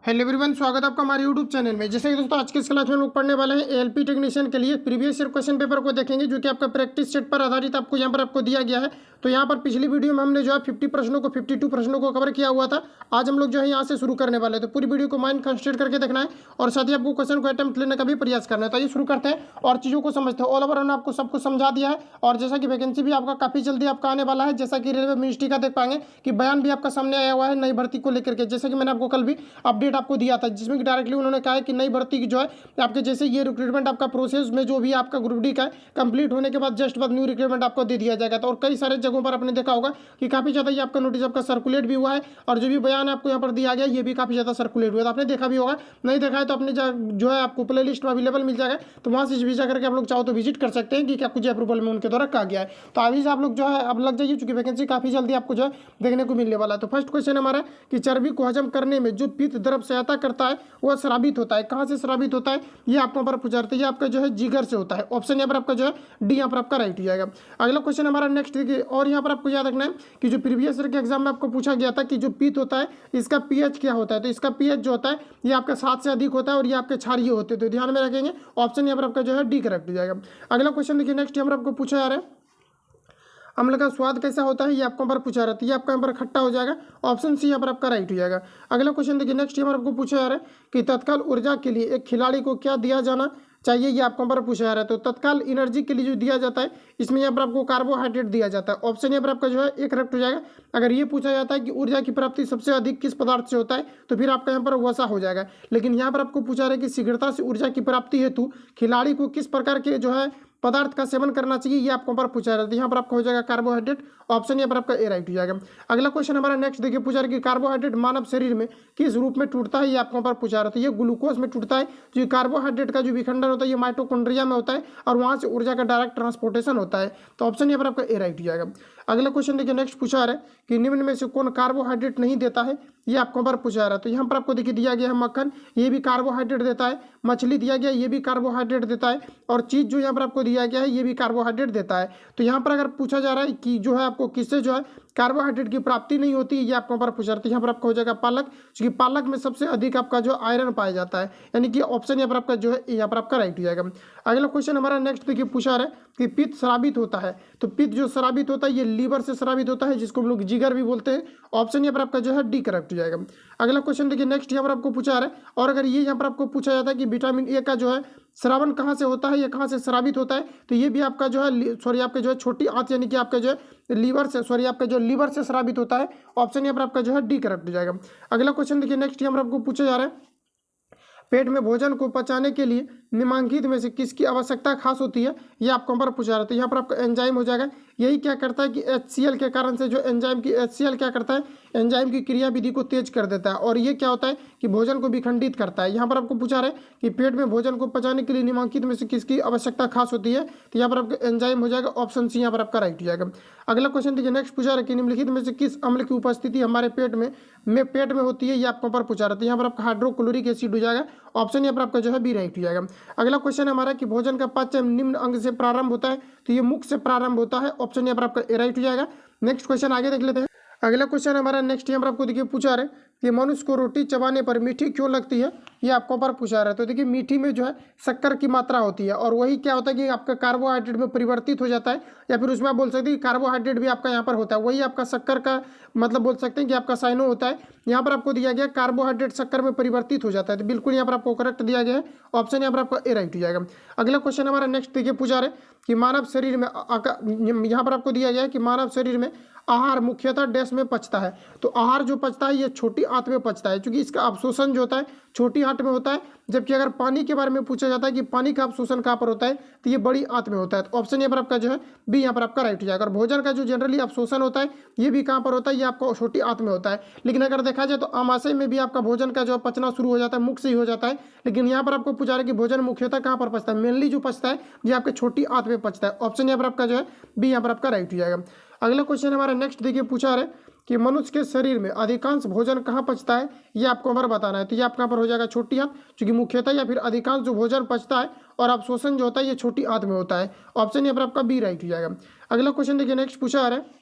Hello everyone, स्वागत है आपका हमारे यूट्यूब चैनल में। जैसे कि दोस्तों आज के इस क्लास में हम लोग पढ़ने वाले हैं एएलपी टेक्नीशियन के लिए प्रीवियस ईयर क्वेश्चन पेपर को देखेंगे, जो कि आपका प्रैक्टिस सेट पर आधारित आपको यहाँ पर आपको दिया गया है। तो यहाँ पर पिछली वीडियो में हमने जो है 50 प्रश्नों को 52 प्रश्नों को कवर किया हुआ था। आज हम लोग जो है यहाँ से शुरू करने वाले हैं, तो पूरी वीडियो को माइंड कंसंट्रेट करके देखना है और साथ ही आपको क्वेश्चन को अटेम्प्ट लेने का भी प्रयास करना है। तो ये शुरू करते हैं और चीज़ों को समझते हैं। ऑल ओवर हमने आपको सब कुछ समझा दिया है और जैसा कि वैकेंसी भी आपका काफ़ी जल्दी आपका आने वाला है। जैसा कि रेलवे मिनिस्ट्री का देख पाएंगे कि बयान भी आपका सामने आया हुआ है नई भर्ती को लेकर के, जैसे कि मैंने आपको कल भी अपडेट आपको दिया था, जिसमें कि डायरेक्टली उन्होंने कहा है कि नई भर्ती की जो है आपके जैसे ये रिक्रूटमेंट आपका प्रोसेस में जो भी आपका ग्रुप डी का है कंप्लीट होने के बाद जस्ट बाद न्यू रिक्रूटमेंट आपको दे दिया जाएगा। तो और कई सारे जगहों पर आपने देखा होगा कि काफ़ी ज़्यादा ये आपका नोटिस आपका सर्कुलेट भी हुआ है और जो भी बयान आपको यहाँ पर दिया गया ये भी काफ़ी ज़्यादा सर्कुलेट हुआ है। तो आपने देखा भी होगा, नहीं देखा है तो अपने जो है आपको प्ले लिस्ट में अवेलेबल मिल जाएगा, तो वहाँ से भी जाकर के आप लोग चाहो तो विजिट कर सकते हैं कि क्या कुछ अप्रूवल में उनके द्वारा कहा गया है। तो अभी से आप लोग जो है अब लग जाइए, चूंकि वैकेंसी काफ़ी जल्दी आपको जो है देखने को मिलने वाला है। तो फर्स्ट क्वेश्चन हमारा कि चर्बी को हजम करने में जो पित्त द्रव सहायता करता है वह स्रावित होता है। कहाँ से स्रावित होता है ये आपको पर पूछा जाता है। ये आपका जो है जिगर से होता है। ऑप्शन यहाँ पर आपका जो है डी यहाँ पर आपका राइट हो जाएगा। अगला क्वेश्चन हमारा नेक्स्ट देखिए, और यहाँ पर आपको याद रखना है कि जो प्रीवियस ईयर के एग्जाम में आपको पूछा गया था कि जो पित्त होता है इसका पीएच क्या होता है। तो इसका पीएच जो होता है ये आपका 7 से अधिक होता है और ये आपके क्षारीय होते हैं। तो ध्यान में रखेंगे, ऑप्शन यहाँ पर आपका जो है डी करेक्ट हो जाएगा। अगला क्वेश्चन देखिए नेक्स्ट यहाँ पर आपको पूछा जा रहा है अम्ल का स्वाद कैसा होता है, ये आपको यहाँ पर पूछा रहता है। ये आपका यहाँ पर खट्टा हो जाएगा। ऑप्शन सी यहाँ पर आपका राइट हो जाएगा। अगला क्वेश्चन देखिए नेक्स्ट यहाँ पर आपको पूछा जा रहा है कि तत्काल ऊर्जा के लिए एक खिलाड़ी को क्या दिया जाना चाहिए, ये आपको यहाँ पर पूछा जा रहा है। तो तत्काल एनर्जी के लिए जो दिया जाता है इसमें यहाँ पर आपको कार्बोहाइड्रेट दिया जाता है। ऑप्शन यहाँ पर आपका जो है एक करेक्ट हो जाएगा। अगर ये पूछा जाता है कि ऊर्जा की प्राप्ति सबसे अधिक किस पदार्थ से होता है तो फिर आपका यहाँ पर वसा हो जाएगा। लेकिन यहाँ पर आपको पूछा रहा है कि शीघ्रता से ऊर्जा की प्राप्ति हेतु खिलाड़ी को किस प्रकार के जो है पदार्थ का सेवन करना चाहिए, ये आपको पर पूछा रहता है। यहाँ पर आपका हो जाएगा कार्बोहाइड्रेट। ऑप्शन यहाँ पर आपका ए राइट हो जाएगा। अगला क्वेश्चन हमारा नेक्स्ट देखिए पूछा रहा है कि कार्बोहाइड्रेट मानव शरीर में किस रूप में टूटता है, ये आपको पर पूछा रहता है। ये ग्लूकोज में टूटता है। जो कार्बोहाइड्रेट का जो विखंडन होता है ये माइटोकॉन्ड्रिया में होता है और वहाँ से ऊर्जा का डायरेक्ट ट्रांसपोर्टेशन होता है। तो ऑप्शन यहाँ पर आपका ए राइट हो जाएगा। अगला क्वेश्चन देखिए नेक्स्ट पूछा रहा है कि निम्न में से कौन कार्बोहाइड्रेट नहीं देता है, ये आपको पर पूछा रहा है। तो यहाँ पर आपको देखिए दिया गया है मक्खन, ये भी कार्बोहाइड्रेट देता है। मछली दिया गया ये भी कार्बोहाइड्रेट देता है और चीज़ जो यहाँ पर आपको दिया गया है ये भी कार्बोहाइड्रेट देता है। तो यहाँ पर अगर पूछा जा रहा है कि जो है आपको किससे जो है कार्बोहाइड्रेट की प्राप्ति नहीं होती है, ये आपको पर पूछा रहा है। यहाँ पर आपका हो जाएगा पालक, क्योंकि पालक में सबसे अधिक आपका जो आयरन पाया जाता है, यानी कि ऑप्शन यहाँ पर आपका जो है यहाँ पर आपका राइट हो जाएगा। अगला क्वेश्चन हमारा नेक्स्ट देखिए पूछा रहा है कि पित्त स्रावित होता है। तो पित्त जो स्रावित होता है ये लीवर से स्रावित होता है, जिसको हम लोग जिगर भी बोलते हैं। ऑप्शन यहाँ पर आपका जो है डी करेक्ट हो जाएगा। अगला क्वेश्चन देखिए नेक्स्ट यहाँ पर आपको पूछा रहा है, और अगर ये यहाँ पर आपको पूछा जाता है कि विटामिन ए का जो है श्रावण कहाँ से होता है या कहाँ से स्रावित होता है, तो ये भी आपका जो है सॉरी आपके जो है छोटी आंत यानी कि आपका जो है लीवर से सॉरी आपका जो लीवर से स्रावित होता है। ऑप्शन यहाँ पर आपका जो है डी करेक्ट हो जाएगा। अगला क्वेश्चन देखिए नेक्स्ट यहाँ पर आपको पूछा जा रहा है पेट में भोजन को पचाने के लिए निम्नलिखित में से किसकी आवश्यकता खास होती है, ये आपको पर पूछा रहा था। यहाँ पर आपका एंजाइम हो जाएगा। यही क्या करता है कि HCl के कारण से जो एंजाइम की HCl क्या करता है, एंजाइम की क्रियाविधि को तेज कर देता है और ये क्या होता है कि भोजन को विखंडित करता है। यहाँ पर आपको पूछा रहा है कि पेट में भोजन को पचाने के लिए निम्नलिखित में से किसकी आवश्यकता खास होती है, तो यहाँ पर आपका एंजाइम हो जाएगा। ऑप्शन सी यहाँ पर आपका राइट हो जाएगा। अगला क्वेश्चन देखिए नेक्स्ट पूछा रहा है कि निम्नलिखित में से किस अम्ल की उपस्थिति हमारे पेट में होती है, ये आपको पर पूछा रहा था। यहाँ पर आपका हाइड्रोक्लोरिक एसिड हो जाएगा। ऑप्शन यहाँ पर आपका जो है बी राइट हो जाएगा। अगला क्वेश्चन हमारा कि भोजन का पाचन निम्न अंग से प्रारंभ होता है, तो ये मुख से प्रारंभ होता है। ऑप्शन यहाँ पर आपका ए राइट हो जाएगा। नेक्स्ट क्वेश्चन आगे देख लेते हैं। अगला क्वेश्चन हमारा नेक्स्ट यहाँ पर आपको देखिए पूछा रहा है कि मनुष्य को रोटी चबाने पर मीठी क्यों लगती है, ये आपको पर पूछा रहा है। तो देखिए मीठी में जो है शक्कर की मात्रा होती है और वही क्या होता है कि आपका कार्बोहाइड्रेट में परिवर्तित हो जाता है, या फिर उसमें आप बोल सकते हैं कि कार्बोहाइड्रेट भी आपका यहाँ पर होता है, वही आपका शक्कर का मतलब बोल सकते हैं कि आपका साइनो होता है। यहाँ पर आपको दिया गया कार्बोहाइड्रेट शक्कर में परिवर्तित हो जाता है, तो बिल्कुल यहाँ पर आपको करेक्ट दिया गया है। ऑप्शन यहाँ पर आपका ए राइट हो जाएगा। अगला क्वेश्चन हमारा नेक्स्ट देखिए पूछा रहे कि मानव शरीर में यहाँ पर आपको दिया गया है कि मानव शरीर में आहार मुख्यतः डैश में पचता है। तो आहार जो पचता है ये छोटी आंत में पचता है, क्योंकि इसका अवशोषण जो होता है छोटी आंत में होता है। जबकि अगर पानी के बारे में पूछा जाता है कि पानी का अवशोषण कहाँ पर होता है, तो ये बड़ी आंत में होता है। तो ऑप्शन यहाँ पर आपका जो है बी यहाँ पर आपका राइट हो जाएगा। और भोजन का जो जनरली अवशोषण होता है ये भी कहाँ पर होता है, ये आपको छोटी आंत में होता है। लेकिन अगर देखा जाए तो आमाशय में भी आपका भोजन का जो पचना शुरू हो जाता है, मुख से ही हो जाता है। लेकिन यहाँ पर आपको पूछा रहा है कि भोजन मुख्यतः कहाँ पर पचता है, मेनली जो पचता है ये आपके छोटी आंत में पचता है। ऑप्शन यहाँ पर आपका जो है बी यहाँ पर आपका राइट हो जाएगा। अगला क्वेश्चन हमारा नेक्स्ट देखिए पूछा रहा है कि मनुष्य के शरीर में अधिकांश भोजन कहाँ पचता है, ये आपको हमारा बताना है। तो ये आपका पर हो जाएगा छोटी आंत, क्योंकि मुख्यतः या फिर अधिकांश जो भोजन पचता है और अवशोषण जो होता है ये छोटी आंत में होता है। ऑप्शन यहाँ पर आपका बी राइट हो जाएगा। अगला क्वेश्चन देखिए नेक्स्ट पूछा रहा है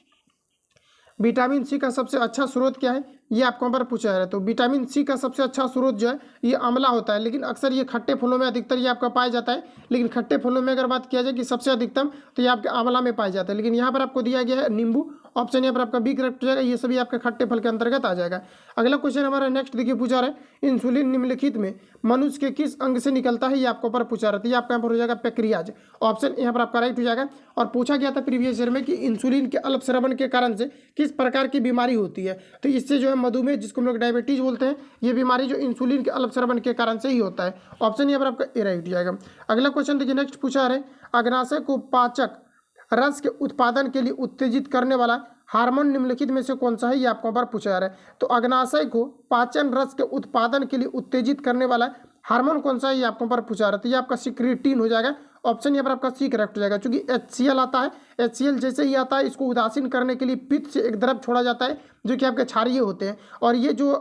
विटामिन सी का सबसे अच्छा स्रोत क्या है, ये आपको यहाँ पर पूछा जा रहा है। तो विटामिन सी का सबसे अच्छा स्रोत जो है ये आंवला होता है, लेकिन अक्सर ये खट्टे फलों में अधिकतर ये आपका पाया जाता है। लेकिन खट्टे फलों में अगर बात किया जाए कि सबसे अधिकतम, तो ये आपके आंवला में पाया जाता है। लेकिन यहाँ पर आपको दिया गया है नींबू, ऑप्शन यहाँ पर आपका बी करेक्ट हो जाएगा। ये सभी आपके खट्टे फल के अंतर्गत आ जाएगा। अगला क्वेश्चन हमारा नेक्स्ट देखिए पूछा रहा है, इंसुलिन निम्नलिखित में मनुष्य के किस अंग से निकलता है, ये आपको ऊपर पूछा रहा है। ये आपका यहाँ पर हो जाएगा पैक्रियाज, ऑप्शन यहाँ पर आपका राइट हो जाएगा। और पूछा गया था प्रीवियस ईयर में कि इंसुलिन के अल्पस्रावन के कारण से किस प्रकार की बीमारी होती है, तो इससे जो है मधुमेह, जिसको हम लोग डायबिटीज बोलते हैं, ये बीमारी जो इंसुलिन के अल्पस्रावन के कारण से ही होता है। ऑप्शन यहाँ पर आपका ए राइट हो जाएगा। अगला क्वेश्चन देखिए नेक्स्ट पूछा रहे, अग्नाशय को पाचक रस के उत्पादन के लिए उत्तेजित करने वाला हार्मोन निम्नलिखित में से कौन सा है, ये आपको पर पूछा जा रहा है। तो अग्नाशय को पाचन रस के उत्पादन के लिए उत्तेजित करने वाला हार्मोन कौन सा है, ये आपको पर पूछा जा रहा है। तो ये आपका सिक्रेटिन हो जाएगा, ऑप्शन यहाँ पर आपका सी करेक्ट हो जाएगा। क्योंकि HCl आता है, HCl जैसे ही आता है इसको उदासीन करने के लिए पित्त से एक द्रव छोड़ा जाता है जो कि आपके क्षारीय होते हैं, और ये जो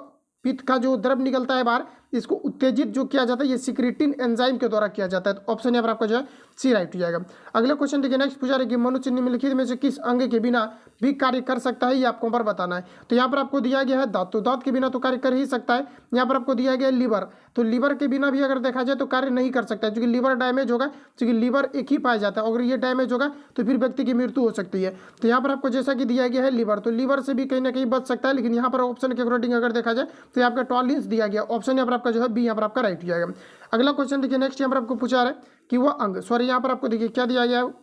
पित्त का जो द्रव निकलता है बाहर, इसको उत्तेजित जो किया जाता है ये सिक्रेटिन एंजाइम के द्वारा किया जाता है। तो ऑप्शन यहाँ पर आपका जो है सी राइट हो जाएगा। अगला क्वेश्चन देखिए नेक्स्ट पूछा रहे कि मनुष्य निम्नलिखित में से किस अंग के बिना भी कार्य कर सकता है, ये आपको पर बताना है। तो यहाँ पर आपको दिया गया है दांत, तो दांत के बिना तो कार्य कर ही सकता है। यहाँ पर आपको दिया गया है लीवर, तो लीवर के बिना भी अगर देखा जाए तो कार्य नहीं कर सकता है, क्योंकि लीवर डैमेज होगा, क्योंकि लीवर एक ही पाया जाता है। अगर ये डैमेज होगा तो फिर व्यक्ति की मृत्यु हो सकती है। तो यहाँ पर आपको जैसा कि दिया गया है लीवर, तो लीवर से भी कहीं ना कहीं बच सकता है। लेकिन यहाँ पर ऑप्शन के अकॉर्डिंग अगर देखा जाए तो आपका टॉलिन्स दिया गया, ऑप्शन यहाँ पर आपका जो है बी यहाँ पर आपका राइट हो जाएगा। अगला क्वेश्चन देखिए नेक्स्ट यहाँ पर आपको पूछा रहा है कि वह अंग, सॉरी यहाँ पर आपको देखिए क्या दिया गया है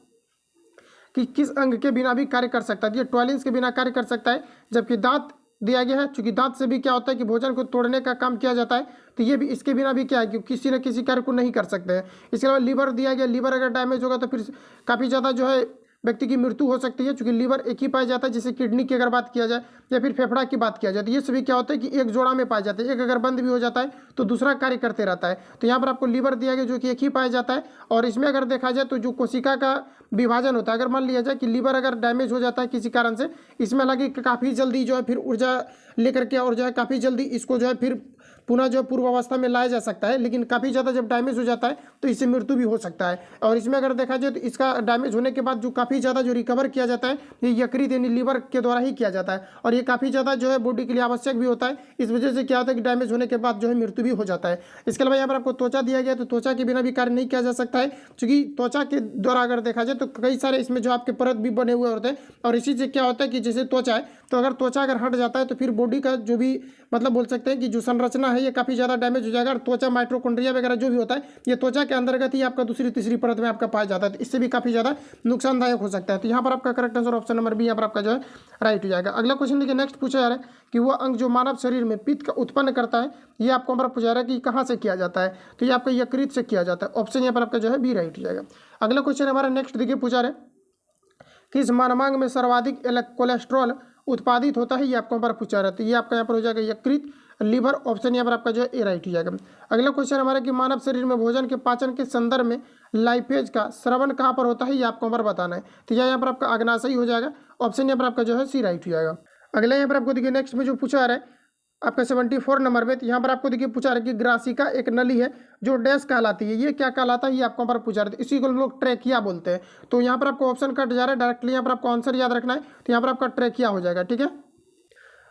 कि किस अंग के बिना भी कार्य कर सकता है। ये टॉलिन्स के बिना कार्य कर सकता है, जबकि दांत दिया गया है, क्योंकि दांत से भी क्या होता है कि भोजन को तोड़ने का काम किया जाता है। तो ये भी इसके बिना भी क्या है कि किसी न किसी कार्य को नहीं कर सकते हैं। इसके अलावा लीवर दिया गया, लीवर अगर डैमेज होगा तो फिर काफ़ी ज़्यादा जो है व्यक्ति की मृत्यु हो सकती है, क्योंकि लीवर एक ही पाया जाता है। जैसे किडनी की अगर बात किया जाए या फिर फेफड़ा की बात किया जाए, तो ये सभी क्या होता है कि एक जोड़ा में पाया जाता है। एक अगर बंद भी हो जाता है तो दूसरा कार्य करते रहता है। तो यहाँ पर आपको लीवर दिया गया जो कि एक ही पाया जाता है। और इसमें अगर देखा जाए तो जो कोशिका का विभाजन होता है, अगर मान लिया जाए कि लीवर अगर डैमेज हो जाता है किसी कारण से, इसमें हालांकि काफ़ी जल्दी जो है फिर ऊर्जा लेकर के और जो है काफ़ी जल्दी इसको जो है फिर पुनः जो पूर्वावस्था में लाया जा सकता है। लेकिन काफ़ी ज़्यादा जब डैमेज हो जाता है तो इससे मृत्यु भी हो सकता है। और इसमें अगर देखा जाए तो इसका डैमेज होने के बाद जो काफ़ी ज़्यादा जो रिकवर किया जाता है ये यकृत यानी लीवर के द्वारा ही किया जाता है। और ये काफ़ी ज़्यादा जो है बॉडी के लिए आवश्यक भी होता है। इस वजह से क्या होता है कि डैमेज होने के बाद जो है मृत्यु भी हो जाता है। इसके अलावा यहाँ पर आपको त्वचा दिया गया, तो त्वचा के बिना भी कार्य नहीं किया जा सकता है, क्योंकि त्वचा के द्वारा अगर देखा जाए तो कई सारे इसमें जो आपके परत भी बने हुए होते हैं। और इसी से क्या होता है कि जैसे त्वचा है, तो अगर त्वचा अगर हट जाता है तो फिर बॉडी का जो भी मतलब बोल सकते हैं कि जो संरचना है ये काफ़ी ज़्यादा डैमेज हो जाएगा। और त्वचा माइटोकॉन्ड्रिया वगैरह जो भी होता है ये त्वचा के अंतर्गत ही आपका दूसरी तीसरी परत में आपका पाया जाता है। तो इससे भी काफ़ी ज़्यादा नुकसानदायक हो सकता है। तो यहाँ पर आपका correct answer option number B यहाँ पर आपका जो है राइट हो जाएगा। अगला क्वेश्चन देखिए नेक्स्ट पूछा जा रहा है कि वह अंग जो मानव शरीर में पित्त का उत्पन्न करता है, ये आपको हमारा पूछा जा रहा है कि कहाँ से किया जाता है। तो ये आपका यकृत से किया जाता है, ऑप्शन यहाँ पर आपका जो है बी राइट हो जाएगा। अगला क्वेश्चन हमारा नेक्स्ट देखिए पूछा रहा है किस मानवांग में सर्वाधिक कोलेस्ट्रॉल उत्पादित होता है, ये आपको यहाँ पर पूछा रहा है। तो ये आपका यहाँ पर हो जाएगा यकृत, लीवर, ऑप्शन यहाँ पर आपका जो है ए राइट हो जाएगा। अगला क्वेश्चन हमारा कि मानव शरीर में भोजन के पाचन के संदर्भ में लाइपेज का स्रवण कहाँ पर होता है, ये आपको यहाँ पर बताना है। तो यह यहाँ पर आपका अग्नाशय हो जाएगा, ऑप्शन यहाँ पर आपका जो है सी राइट हो जाएगा। अगला यहाँ पर आपको देखिए नेक्स्ट में जो पूछा जा रहा है आपका 74 नंबर में, तो यहाँ पर आपको देखिए पूछा रहा है कि ग्रासिका एक नली है जो डैश कहलाती है, ये क्या कहलाता है, ये आपको यहाँ पर पूछा रहे थे। इसी को हम लोग ट्रैकिया बोलते हैं। तो यहाँ पर आपको ऑप्शन कट जा रहा है, डायरेक्टली यहाँ पर आपको आंसर याद रखना है। तो यहाँ पर आपका ट्रैकिया हो जाएगा, ठीक है।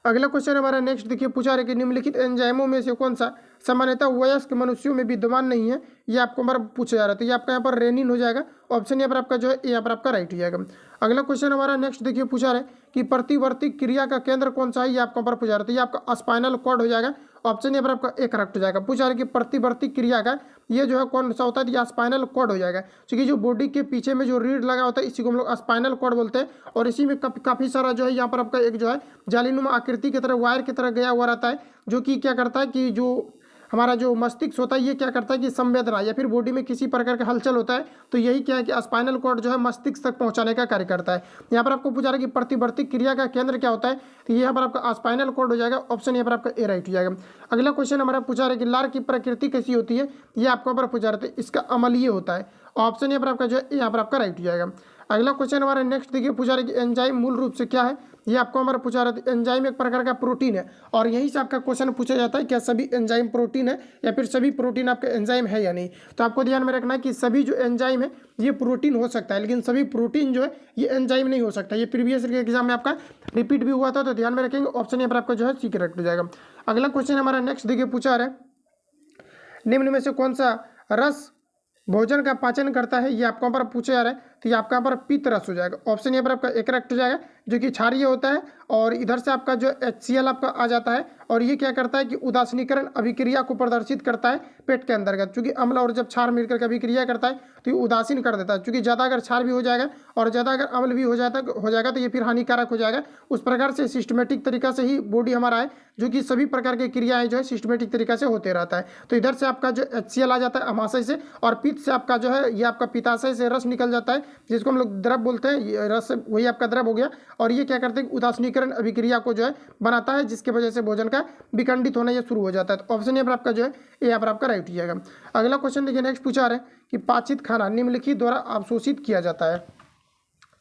अगला क्वेश्चन हमारा नेक्स्ट देखिए पूछा रहा है कि निम्नलिखित एंजाइमों में से कौन सा सामान्यतः वयस्क मनुष्यों में विद्यमान नहीं है, ये आपको हमारा पूछा जा रहा है। तो ये आपका यहाँ पर रेनिन हो जाएगा, ऑप्शन यहाँ पर आपका जो है यहाँ पर आपका राइट हो जाएगा। अगला क्वेश्चन हमारा नेक्स्ट देखिए पूछा रहा है कि प्रतिवर्ती क्रिया का केंद्र कौन सा है, ये आपको पर पूछा रहा है। तो ये आपका स्पाइनल कॉर्ड हो जाएगा, ऑप्शन यहाँ पर आपका एक करेक्ट हो जाएगा। पूछा रहा है कि प्रतिवर्ती क्रिया का ये जो है कौन सा होता है, ये स्पाइनल कॉर्ड हो जाएगा, क्योंकि जो बॉडी के पीछे में जो रीढ़ लगा होता है इसी को हम लोग स्पाइनल कॉर्ड बोलते हैं। और इसी में काफ़ी सारा जो है यहाँ पर आपका एक जो है जालीनुमा आकृति की तरह वायर की तरह गया हुआ रहता है, जो कि क्या करता है कि जो हमारा जो मस्तिष्क होता है ये क्या करता है कि संवेदना या फिर बॉडी में किसी प्रकार का हलचल होता है तो यही क्या है कि स्पाइनल कॉर्ड जो है मस्तिष्क तक पहुंचाने का कार्य करता है। यहाँ पर आपको पूछा रहा है कि प्रतिवर्ती क्रिया का केंद्र क्या होता है, तो यहाँ पर आपका स्पाइनल कॉर्ड हो जाएगा, ऑप्शन यहाँ पर आपका ए राइट हो जाएगा। अगला क्वेश्चन हमारा पूछा रहा है कि लार की प्रकृति कैसी होती है, ये आपको यहाँ पर पूछा रहा है, इसका अम्लीय होता है, ऑप्शन यहाँ पर आपका जो है यहाँ पर आपका राइट हो जाएगा। अगला क्वेश्चन हमारा नेक्स्ट देखिए पूछा रहा है कि एंजाइम मूल रूप से क्या है, ये आपको हमारा पूछा रहता है। एंजाइम एक प्रकार का प्रोटीन है और यहीं से आपका क्वेश्चन पूछा जाता है क्या सभी एंजाइम प्रोटीन है या फिर सभी प्रोटीन आपके एंजाइम है या नहीं। तो आपको ध्यान में रखना है कि सभी जो एंजाइम है ये प्रोटीन हो सकता है, लेकिन सभी प्रोटीन जो है ये एंजाइम नहीं हो सकता। ये प्रीवियस के एग्जाम में आपका रिपीट भी हुआ था, तो ध्यान में रखेंगे। ऑप्शन यहाँ पर आपका जो है सी करेक्ट हो जाएगा। अगला क्वेश्चन हमारा नेक्स्ट देखिए पूछा रहा है, निम्न में से कौन सा रस भोजन का पाचन करता है, ये आपको यहाँ पर पूछा जा रहा है। तो ये आपका यहाँ पर पित्त रस हो जाएगा। ऑप्शन यहाँ पर आपका एक करेक्ट हो जाएगा, जो कि क्षारीय होता है और इधर से आपका जो HCl आपका आ जाता है और ये क्या करता है कि उदासीनीकरण अभिक्रिया को प्रदर्शित करता है पेट के अंतर्गत। चूंकि अम्ल और जब क्षार मिलकर के अभिक्रिया करता है तो ये उदासीन कर देता है। चूंकि ज़्यादा अगर क्षार भी हो जाएगा और ज़्यादा अगर अम्ल भी हो जाएगा तो ये फिर हानिकारक हो जाएगा। उस प्रकार से सिस्टमेटिक तरीका से ही बॉडी हमारा है, जो कि सभी प्रकार की क्रियाएं जो है सिस्टमेटिक तरीका से होते रहता है। तो इधर से आपका जो HCl आ जाता है अमाशय से, और पित्त से आपका जो है ये आपका पित्ताशय से रस निकल जाता है, जिसको हम लोग द्रव बोलते हैं। ये रस वही आपका द्रव हो गया और ये क्या करते हैं उदासीनीकरण अभिक्रिया को जो है बनाता है, जिसके वजह से भोजन का विखंडित होना ये शुरू हो जाता है। तो ऑप्शन यहाँ पर आपका जो है ये यहाँ पर आपका राइट हो जाएगा। अगला क्वेश्चन देखिए नेक्स्ट पूछा रहे कि पाचित खाना निम्नलिखित द्वारा अवशोषित किया जाता है।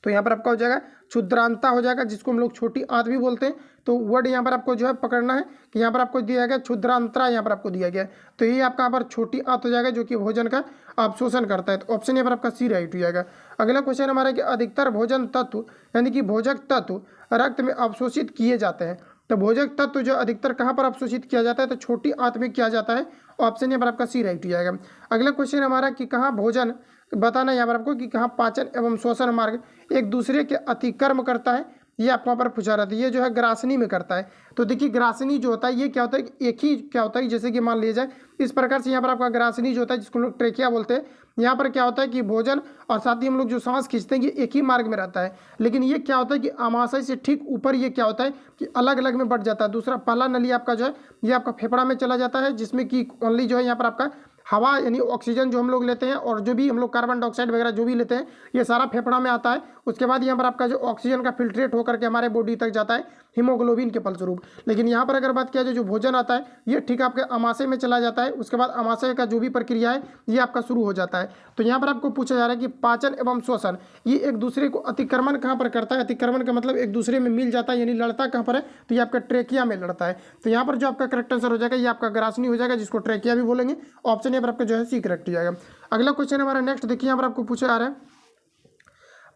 तो यहाँ पर आपका हो जाएगा क्षुद्रांता हो जाएगा, जिसको हम लोग छोटी आंत भी बोलते हैं। तो वर्ड यहाँ पर आपको जो है पकड़ना है कि यहाँ पर आपको दिया गया क्षुद्रांतरा, यहाँ पर आपको दिया गया है। तो ये आपका यहाँ पर छोटी आंत हो जाएगा जो कि भोजन का अवशोषण करता है। तो ऑप्शन यहाँ पर आपका सी राइट हो जाएगा। अगला क्वेश्चन हमारा है कि अधिकतर भोजन तत्व यानी कि भोजक तत्व रक्त में अवशोषित किए जाते हैं। तो भोजक तत्व जो अधिकतर कहाँ पर अवशोषित किया जाता है, तो छोटी आंत में किया जाता है। ऑप्शन यहाँ पर आपका सी राइट हो जाएगा। अगला क्वेश्चन हमारा कि कहाँ भोजन बताना यहाँ पर आपको कि कहाँ पाचन एवं श्वसन मार्ग एक दूसरे के अतिक्रम करता है, ये आपको यहाँ पर पूछा रहता है। ये जो है ग्रासनी में करता है। तो देखिए ग्रासनी जो होता है ये क्या होता है कि एक ही क्या होता है, जैसे कि मान लिया जाए इस प्रकार से यहाँ पर आपका ग्रासनी जो होता है जिसको लोग ट्रेकिया बोलते हैं, यहाँ पर क्या होता है कि भोजन और साथ ही हम लोग जो सांस खींचते हैं ये एक ही मार्ग में रहता है। लेकिन ये क्या होता है कि आमाशय से ठीक ऊपर ये क्या होता है कि अलग अलग में बढ़ जाता है। दूसरा पहला नली आपका जो है ये आपका फेफड़ा में चला जाता है, जिसमें कि ओनली जो है यहाँ पर आपका हवा यानी ऑक्सीजन जो हम लोग लेते हैं और जो भी हम लोग कार्बन डाइऑक्साइड वगैरह जो भी लेते हैं ये सारा फेफड़ा में आता है। उसके बाद यहाँ पर आपका जो ऑक्सीजन का फिल्ट्रेट होकर के हमारे बॉडी तक जाता है हीमोग्लोबिन के फलस्वरूप। लेकिन यहाँ पर अगर बात किया जाए जो भोजन आता है ये ठीक आपके आमाशय में चला जाता है। उसके बाद आमाशय का जो भी प्रक्रिया है ये आपका शुरू हो जाता है। तो यहाँ पर आपको पूछा जा रहा है कि पाचन एवं श्वसन ये एक दूसरे को अतिक्रमण कहाँ पर करता है। अतिक्रमण का मतलब एक दूसरे में मिल जाता है, यानी लड़ता कहाँ पर है, तो ये आपका ट्रेकिया में लड़ता है। तो यहाँ पर जो आपका करेक्ट आंसर हो जाएगा ये आपका ग्रासनी हो जाएगा, जिसको ट्रेकिया भी बोलेंगे। ऑप्शन यहाँ पर आपका जो है सी करेक्ट हो जाएगा। अगला क्वेश्चन हमारा नेक्स्ट देखिए यहाँ पर आपको पूछा जा रहा है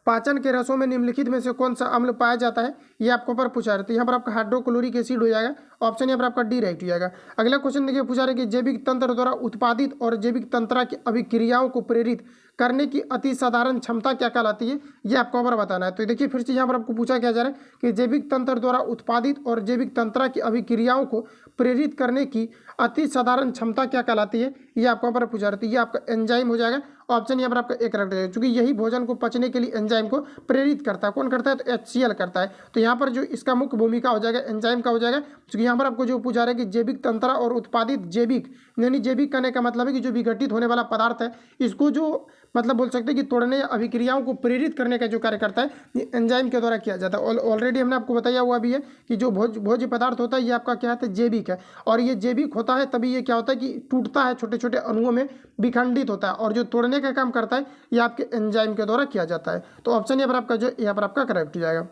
पाचन के रसों में निम्नलिखित में से कौन सा अम्ल पाया जाता है, ये आपको पर पूछा रहा है। तो यहाँ पर आपका हाइड्रोक्लोरिक एसिड हो जाएगा। ऑप्शन यहाँ पर आपका डी राइट हो जाएगा। अगला क्वेश्चन देखिए पूछा रहा है कि जैविक तंत्र द्वारा उत्पादित और जैविक तंत्र की अभिक्रियाओं को प्रेरित करने की अति साधारण क्षमता क्या कहलाती है, ये आपको यहाँ पर बताना है। तो देखिए फिर से यहाँ पर आपको पूछा क्या जा रहा है कि जैविक तंत्र द्वारा उत्पादित और जैविक तंत्र की अभिक्रियाओं को प्रेरित करने की अति साधारण क्षमता क्या कहलाती है, ये आपको यहाँ पर पूछा रहती है। ये आपका एंजाइम हो जाएगा। ऑप्शन यहाँ पर आपका एक करेक्ट है, क्योंकि यही भोजन को पचने के लिए एंजाइम को प्रेरित करता है। कौन करता है, तो HCl करता है। तो यहाँ पर जो इसका मुख्य भूमिका हो जाएगा एंजाइम का हो जाएगा। क्योंकि यहाँ पर आपको जो पूछा रहा है कि जैविक तंत्र और उत्पादित जैविक, यानी जैविक करने का मतलब है कि जो विघटित होने वाला पदार्थ है इसको जो मतलब बोल सकते हैं कि तोड़ने या अभिक्रियाओं को प्रेरित करने का जो कार्य करता है ये एंजाइम के द्वारा किया जाता है। ऑलरेडी हमने आपको बताया हुआ भी है कि जो भोज्य पदार्थ होता है ये आपका क्या है, जैविक है। और ये जैविक होता है तभी ये क्या होता है कि टूटता है, छोटे छोटे अणुओं में विखंडित होता है। और जो तोड़ने का काम करता है ये आपके एंजाइम के द्वारा किया जाता है। तो ऑप्शन यहाँ पर आपका जो यहाँ पर आपका करेक्ट हो जाएगा।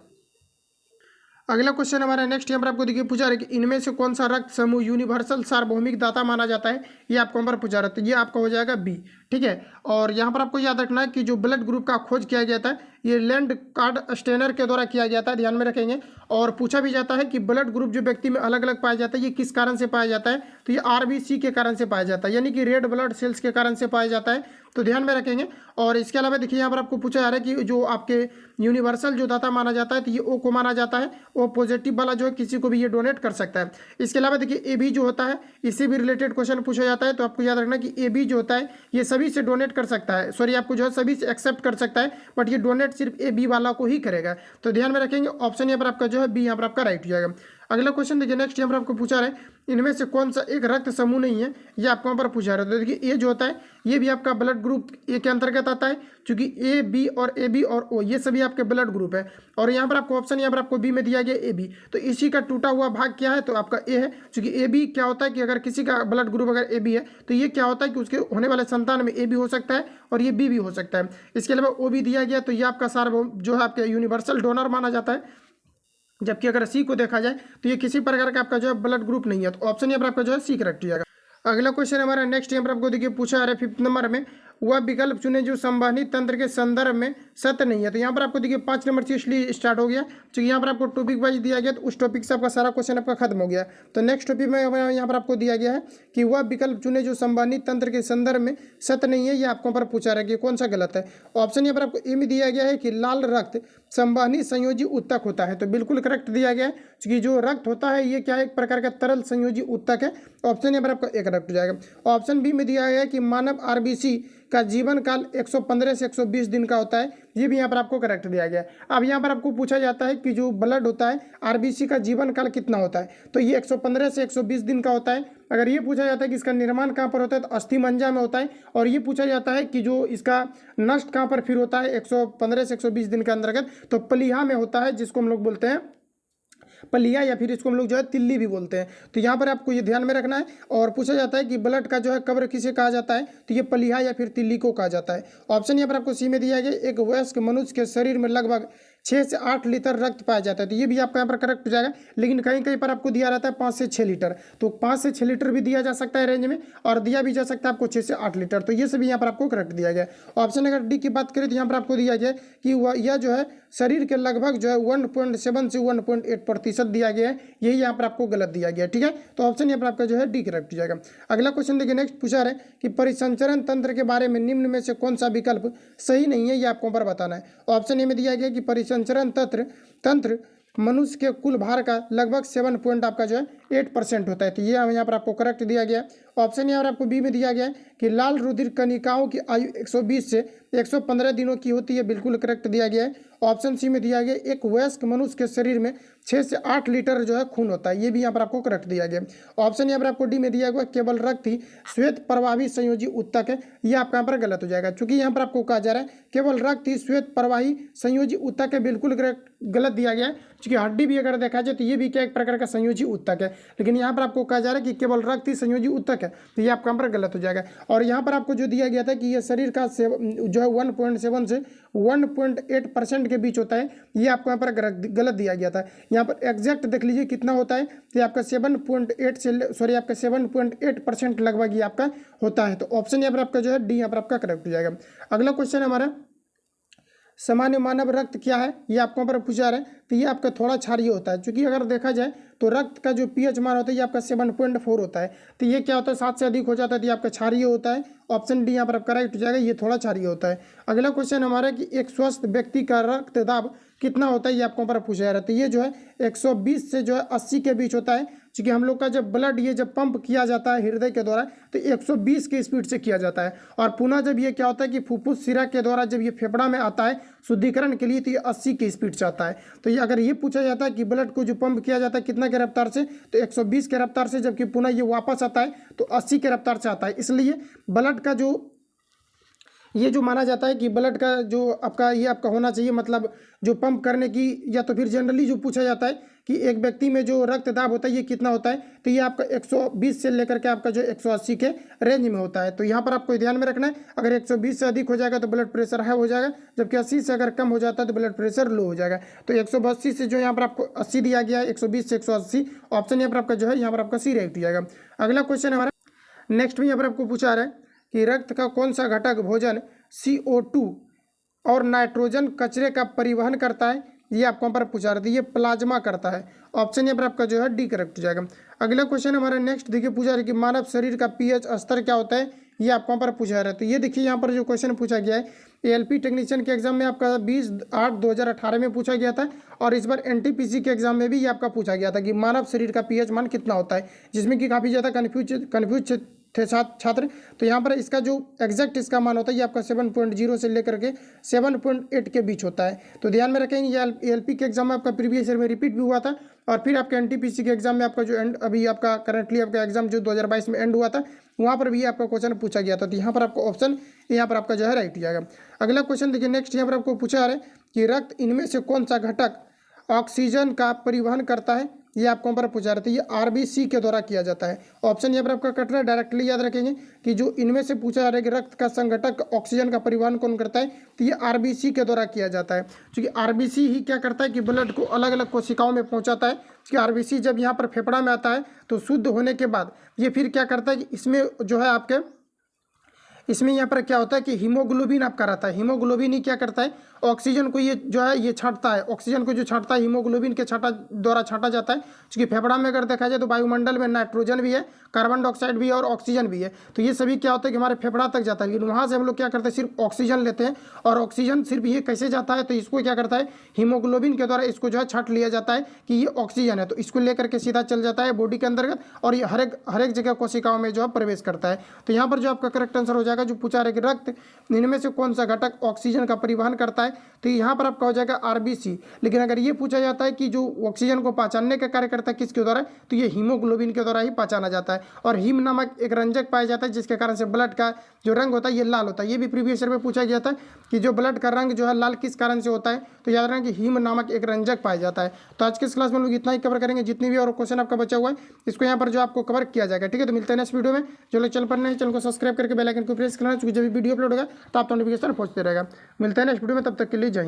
अगला क्वेश्चन हमारा नेक्स्ट यहाँ पर आपको देखिए पूछा रहा है कि इनमें से कौन सा रक्त समूह यूनिवर्सल सार्वभौमिक दाता माना जाता है, ये आपको यहाँ पर पूछा रहा है। ये आपका हो जाएगा बी, ठीक है। और यहाँ पर आपको याद रखना है कि जो ब्लड ग्रुप का खोज किया गया था ये लैंड कार्ड स्टेनर के द्वारा किया गया था, ध्यान में रखेंगे। और पूछा भी जाता है कि ब्लड ग्रुप जो व्यक्ति में अलग अलग पाया जाता है ये किस कारण से पाया जाता है, तो ये RBC के कारण से पाया जाता है, यानी कि रेड ब्लड सेल्स के कारण से पाया जाता है। तो ध्यान में रखेंगे। और इसके अलावा देखिए यहाँ पर आपको पूछा जा रहा है कि जो आपके यूनिवर्सल जो दाता माना जाता है तो ये O को माना जाता है। O पॉजिटिव वाला जो है किसी को भी ये डोनेट कर सकता है। इसके अलावा देखिए AB जो होता है इससे भी रिलेटेड क्वेश्चन पूछा जाता है। तो आपको याद रखना कि AB जो होता है ये सभी से डोनेट कर सकता है, सॉरी आपको जो है सभी से एक्सेप्ट कर सकता है, बट ये डोनेट सिर्फ AB वाला को ही करेगा। तो ध्यान में रखेंगे। ऑप्शन यहाँ पर आपका जो है बी यहाँ पर आपका राइट हो जाएगा। अगला क्वेश्चन देखिए नेक्स्ट यहाँ पर आपको पूछा रहा है इनमें से कौन सा एक रक्त समूह नहीं है, ये आपको यहाँ पर पूछा रहा है। तो देखिए ए जो होता है ये भी आपका ब्लड ग्रुप ए के अंतर्गत आता है, क्योंकि ए बी और ए बी और ओ ये सभी आपके ब्लड ग्रुप है। और यहाँ पर आपको ऑप्शन यहाँ पर आपको बी में दिया गया ए बी, तो इसी का टूटा हुआ भाग क्या है, तो आपका ए है। क्योंकि ए बी क्या होता है कि अगर किसी का ब्लड ग्रुप अगर ए बी है तो ये क्या होता है कि उसके होने वाले संतान में ए बी हो सकता है और ये बी भी हो सकता है। इसके अलावा ओ भी दिया गया, तो ये आपका सार्वभौम जो है आपके यूनिवर्सल डोनर माना जाता है। जबकि अगर सी को देखा जाए तो ये किसी प्रकार का आपका जो है ब्लड ग्रुप नहीं है। तो ऑप्शन यहाँ पर आपका जो है सी करेक्ट हो जाएगा। अगला क्वेश्चन हमारा नेक्स्ट यहाँ पर आपको देखिए पूछा आ रहा है 5th नंबर में, वह विकल्प चुने जो संवहनी तंत्र के संदर्भ में सत्य नहीं है। तो यहाँ पर आपको देखिए 5 नंबर से इसलिए स्टार्ट हो गया क्योंकि यहाँ पर आपको टॉपिक वाइज दिया गया, तो उस टॉपिक से आपका सारा क्वेश्चन आपका खत्म हो गया। तो नेक्स्ट टॉपिक में यहाँ पर आपको दिया गया है कि वह विकल्प चुने जो संवहनी तंत्र के संदर्भ में सत्य नहीं है। ये आपको पर पूछा रहा है कि कौन सा गलत है। ऑप्शन यहाँ पर आपको ए में दिया गया है कि लाल रक्त संवहनी संयोजी उत्तक होता है, तो बिल्कुल करेक्ट दिया गया है क्योंकि जो रक्त होता है ये क्या है, एक प्रकार का तरल संयोजी उत्तक है। ऑप्शन यहाँ पर आपका ए करेक्ट हो जाएगा। ऑप्शन बी में दिया गया है कि मानव आरबीसी का जीवन काल 115 से 120 दिन का होता है, ये भी यहाँ पर आपको करेक्ट दिया गया है। अब यहाँ पर आपको पूछा जाता है कि जो ब्लड होता है आरबीसी का जीवन काल कितना होता है, तो ये 115 से 120 दिन का होता है। अगर ये पूछा जाता है कि इसका निर्माण कहाँ पर होता है, तो अस्थि मज्जा में होता है। और ये पूछा जाता है कि जो इसका नष्ट कहाँ पर फिर होता है 115 से 120 दिन के अंतर्गत, तो प्लीहा में होता है, जिसको हम लोग बोलते हैं पलिया, या फिर इसको हम लोग जो है तिल्ली भी बोलते हैं। तो यहाँ पर आपको ये ध्यान में रखना है। और पूछा जाता है कि ब्लड का जो है कब्र किसे कहा जाता है, तो ये पलिया या फिर तिल्ली को कहा जाता है। ऑप्शन यहाँ पर आपको सी में दिया गया, एक वयस्क मनुष्य के शरीर में लगभग 6 से 8 लीटर रक्त पाया जाता है, तो ये भी आपका यहाँ पर करेक्ट हो जाएगा। लेकिन कहीं कहीं पर आपको दिया रहता है 5 से 6 लीटर, तो 5 से 6 लीटर भी दिया जा सकता है रेंज में, और दिया भी जा सकता है आपको 6 से 8 लीटर, तो ये सभी यहाँ पर आपको करेक्ट दिया गया। ऑप्शन अगर डी की बात करें तो यहाँ पर आपको दिया गया कि यह जो है शरीर के लगभग जो है 1.7 से 1.8% दिया गया है, यही यहाँ पर आपको गलत दिया गया। ठीक है, तो ऑप्शन यहाँ पर आपका जो है डी करेक्ट हो जाएगा। अगला क्वेश्चन देखिए, नेक्स्ट पूछा है कि परिसंचरण तंत्र के बारे में निम्न में से कौन सा विकल्प सही नहीं है, ये आपको पर बताना है। ऑप्शन ए में दिया गया कि परिसंचरण तंत्र मनुष्य के कुल भार का लगभग 7 पॉइंट आपका जो है 8% होता है, तो ये यहाँ पर आपको करेक्ट दिया गया है। ऑप्शन यहाँ पर आपको बी में दिया गया है कि लाल रुधिर कणिकाओं की आयु 120 से 115 दिनों की होती है, बिल्कुल करेक्ट दिया गया है। ऑप्शन सी में दिया गया एक वयस्क मनुष्य के शरीर में 6 से 8 लीटर जो है खून होता है, ये भी यहाँ पर आपको करेक्ट दिया गया। ऑप्शन यहाँ पर आपको डी में दिया गया केवल रक्त ही श्वेत प्रवाही संयोजी उत्तक है, ये आपका यहाँ पर गलत हो जाएगा, क्योंकि यहाँ पर आपको कहा जा रहा है केवल रक्त ही श्वेत प्रवाही संयोजी उत्तक है, बिल्कुल गलत दिया गया है। क्योंकि हड्डी भी अगर देखा जाए तो ये भी क्या एक प्रकार का संयोजी उत्तक है, लेकिन यहाँ पर आपको कहा जा रहा है कि केवल रक्त ही संयोजी उत्तक है, तो ये आपका यहाँ पर गलत हो जाएगा। और यहाँ पर आपको जो दिया गया था कि ये शरीर का जो है 1.7 से 1.8% के बीच होता है, ये आपको यहाँ पर गलत दिया गया था। यहाँ पर एग्जैक्ट देख लीजिए कितना होता है, तो आपका 7.8 से सॉरी आपका 7.8% लगभग ये आपका होता है। तो ऑप्शन यहाँ पर आपका जो है डी यहाँ पर आपका करेक्ट हो जाएगा। अगला क्वेश्चन हमारा सामान्य मानव रक्त क्या है, ये आपको यहाँ पर पूछा रहा है, तो ये आपका थोड़ा क्षारीय होता है। क्योंकि अगर देखा जाए तो रक्त का जो पीएच मान होता है ये आपका 7.4 होता है, तो ये क्या होता है 7 से अधिक हो जाता है तो ये आपका क्षारीय होता है। ऑप्शन डी यहाँ पर आपका राइट हो जाएगा, ये थोड़ा क्षारीय होता है। अगला क्वेश्चन हमारा कि एक स्वस्थ व्यक्ति का रक्तदाब कितना होता है, ये आपको पर पूछा जा रहा है, तो ये जो है 120 से जो है 80 के बीच होता है। क्योंकि हम लोग का जब ब्लड ये जब पंप किया जाता है हृदय के द्वारा तो 120 के स्पीड से किया जाता है, और पुनः जब ये क्या होता है कि फुफ्फुस सिरा के द्वारा जब ये फेफड़ा में आता है शुद्धिकरण के लिए तो ये 80 की स्पीड से आता है। तो ये अगर ये पूछा जाता है कि ब्लड को जो पंप किया जाता है कितना के रफ्तार से, तो 120 के रफ्तार से, जबकि पुनः ये वापस आता है तो 80 के रफ्तार से आता है। इसलिए ब्लड का जो माना जाता है कि ब्लड का जो आपका ये आपका होना चाहिए, मतलब जो पंप करने की, या तो फिर जनरली जो पूछा जाता है कि एक व्यक्ति में जो रक्तदाब होता है ये कितना होता है, तो ये आपका 120 से लेकर के आपका जो 180 के रेंज में होता है। तो यहाँ पर आपको ध्यान में रखना है, अगर 120 से अधिक हो जाएगा तो ब्लड प्रेशर हाई हो जाएगा, जबकि 80 से अगर कम हो जाता है तो ब्लड प्रेशर लो हो जाएगा। तो 180 से जो यहाँ पर आपको 80 दिया गया है, 120 से 180, ऑप्शन यहाँ पर आपका जो है यहाँ पर आपका सी राइट हो जाएगा। अगला क्वेश्चन हमारा नेक्स्ट में यहाँ पर आपको पूछा रहा है कि रक्त का कौन सा घटक भोजन CO2 और नाइट्रोजन कचरे का परिवहन करता है, ये आपको पर पूछा रहा था, ये प्लाज्मा करता है। ऑप्शन यहाँ पर आपका जो है डी करेक्ट हो जाएगा। अगला क्वेश्चन हमारा नेक्स्ट देखिए पूछा रहा है कि मानव शरीर का पीएच स्तर क्या होता है, ये आपको पर पूछा रहा है। तो ये देखिए यहाँ पर जो क्वेश्चन पूछा गया है ALP टेक्नीशियन के एग्जाम में आपका 20/8/2018 में पूछा गया था, और इस बार NTPC के एग्जाम में भी ये आपका पूछा गया था कि मानव शरीर का पीएच मान कितना होता है, जिसमें कि काफ़ी ज़्यादा कन्फ्यूज थे छात्र। तो यहाँ पर इसका जो एग्जैक्ट इसका मान होता है ये आपका 7.0 से लेकर के 7.8 के बीच होता है। तो ध्यान में रखेंगे, ये ALP के एग्जाम में आपका प्रीवियस ईयर में रिपीट भी हुआ था, और फिर आपके NTPC के एग्जाम में आपका जो अभी आपका करंटली आपका एग्जाम जो 2022 में एंड हुआ था वहाँ पर भी आपका क्वेश्चन पूछा गया था। तो यहाँ पर आपको ऑप्शन यहाँ पर आपका जो है राइट हो जाएगा। अगला क्वेश्चन देखिए नेक्स्ट यहाँ पर आपको पूछा है कि रक्त इनमें से कौन सा घटक ऑक्सीजन का परिवहन करता है, ये आपको यहाँ पर पूछा रहता है, ये आरबीसी के द्वारा किया जाता है। ऑप्शन यहाँ पर आपका कट रहा है, डायरेक्टली याद रखेंगे कि जो इनमें से पूछा जा रहा है कि रक्त का संघटक ऑक्सीजन का परिवहन कौन करता है, तो ये आरबीसी के द्वारा किया जाता है। क्योंकि आरबीसी ही क्या करता है कि ब्लड को अलग अलग कोशिकाओं में पहुंचाता है। कि आरबीसी जब यहाँ पर फेफड़ा में आता है तो शुद्ध होने के बाद ये फिर क्या करता है कि इसमें जो है आपके इसमें यहाँ पर क्या होता है कि हीमोग्लोबिन आपका रहता है। हीमोग्लोबिन ही क्या करता है, ऑक्सीजन को ये जो है ये छांटता है। ऑक्सीजन को जो छांटता है हीमोग्लोबिन के द्वारा छांटा जाता है। क्योंकि फेफड़ा में अगर देखा जाए तो वायुमंडल में नाइट्रोजन भी है, कार्बन डाइऑक्साइड भी है और ऑक्सीजन भी है। तो ये सभी क्या होता है कि हमारे फेफड़ा तक जाता है, लेकिन वहाँ से हम लोग क्या करते हैं, सिर्फ ऑक्सीजन लेते हैं। और ऑक्सीजन सिर्फ ये कैसे जाता है, तो इसको क्या करता है, हीमोग्लोबिन के द्वारा इसको जो है छांट लिया जाता है कि ये ऑक्सीजन है। तो इसको लेकर के सीधा चल जाता है बॉडी के अंतर्गत और ये हर एक जगह कोशिकाओं में जो है प्रवेश करता है। तो यहाँ पर जो आपका करेक्ट आंसर हो जाएगा, जो पूछा है कि रक्त इनमें से कौन सा घटक ऑक्सीजन का परिवहन करता है, तो यहाँ पर आपका हो जाएगा आरबीसी। लेकिन अगर ये पूछा जाता है कि जो ऑक्सीजन को पहचानने का कार्य करता है किसके द्वारा, तो ये हीमोग्लोबिन के द्वारा ही पहचाना जाता है। और हीम नामक एक रंजक पाया जाता है जिसके कारण से ब्लड का जो रंग होता है ये लाल होता है। ये भी प्रीवियस ईयर में पूछा गया था कि जो ब्लड का रंग जो है लाल किस कारण से होता है, तो याद रखें कि हीम नामक एक रंजक पाया जाता है। तो आज के इस क्लास में लोग इतना ही कवर करेंगे, जितनी भी और क्वेश्चन आपका बचा हुआ है इसको यहाँ पर जो आपको कवर किया जाएगा। ठीक है, तो मिलते हैं नेक्स्ट वीडियो में। जो लोग चैनल पर नए चैनल को सब्सक्राइब करके बेल आइकन को प्रेस करना, क्योंकि जब भी वीडियो अपलोड होगा तो आप नोटिफिकेशन पहुंचते रहेगा। मिलते हैं नेक्स्ट वीडियो में, तब तक के लिए जय हिंद।